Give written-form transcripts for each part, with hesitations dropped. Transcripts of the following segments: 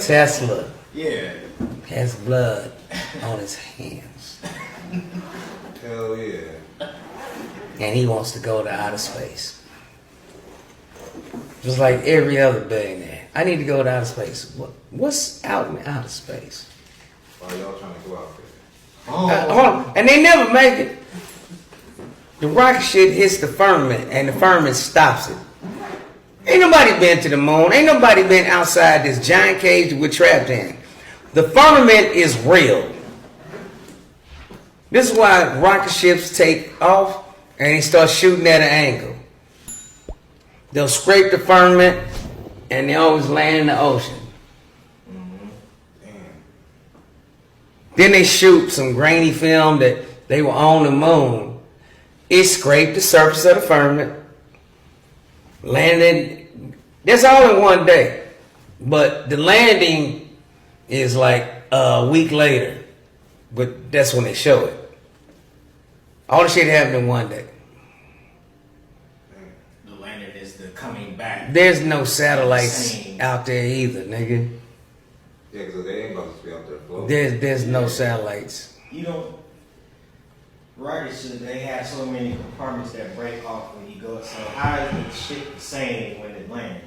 Tesla. Yeah. Has blood on his hands. Hell yeah. And he wants to go to outer space. Just like every other billionaire. I need to go to outer space. What's out in outer space? Why y'all trying to go out there? Hold on. And they never make it. The rocket shit hits the firmament and the firmament stops it. Ain't nobody been to the moon. Ain't nobody been outside this giant cage that we're trapped in. The firmament is real. This is why rocket ships take off and they start shooting at an angle. They'll scrape the firmament and they always land in the ocean. Then they shoot some grainy film that they were on the moon. It scraped the surface of the firmament, landed. That's all in one day. But the landing is like a week later. But that's when they show it. All the shit happened in one day. The landing is the coming back. There's no satellites out there either, nigga. Yeah, because they ain't about to be out there floating. There's no satellites. You don't. Rocket ships, they have so many compartments that break off when you go. So how is the shit the same when it lands?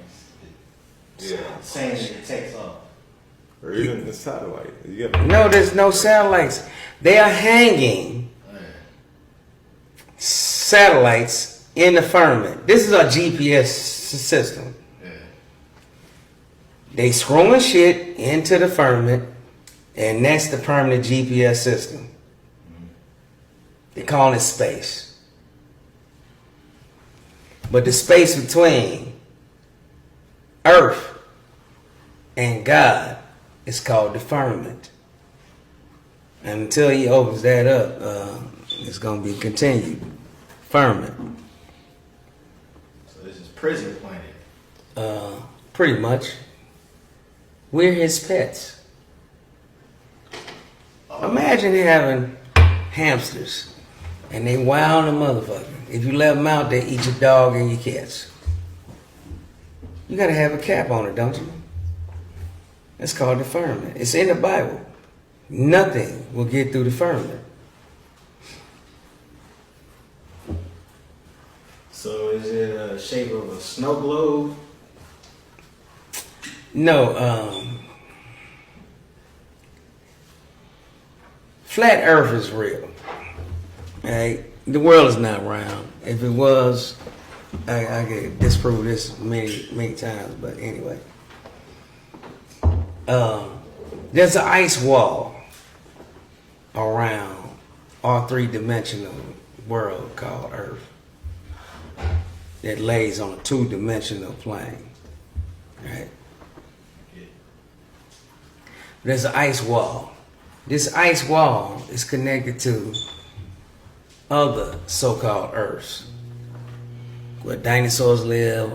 Yeah. Same as it takes off. Or even the satellite. No, there's no satellites. They are hanging satellites in the firmament. This is our GPS system. They screwing shit into the firmament, and that's the permanent GPS system. They call it space. But the space between Earth and God is called the firmament. And until he opens that up, it's going to be continued. Firmament. So this is prison planet. Pretty much. We're his pets. Imagine having hamsters and they wild a motherfucker. If you let them out, they eat your dog and your cats. You gotta have a cap on it, don't you? That's called the firmament. It's in the Bible. Nothing will get through the firmament. So is it a shape of a snow globe? No, flat Earth is real. Right? The world is not round. If it was, I could disprove this many times. But anyway, there's an ice wall around our three-dimensional world called Earth that lays on a two-dimensional plane. Right? There's an ice wall. This ice wall is connected to other so-called Earths where dinosaurs live,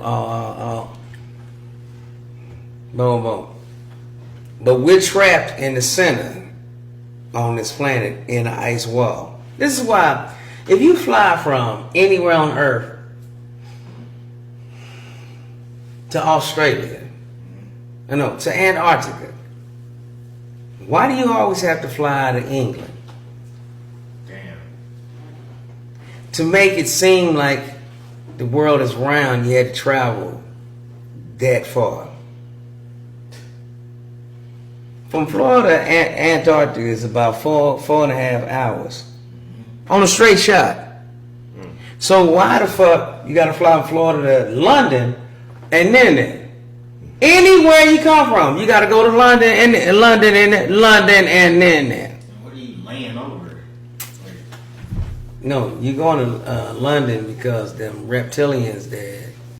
boom, boom. But we're trapped in the center on this planet in an ice wall. This is why if you fly from anywhere on Earth to Australia, to Antarctica, why do you always have to fly to England? Damn. To make it seem like the world is round, you had to travel that far. From Florida to Antarctica is about four and a half hours on a straight shot. So why the fuck you gotta fly from Florida to London and then there? Anywhere you come from, you got to go to London and London and then there. What are you laying over? No, you're going to London because them reptilians there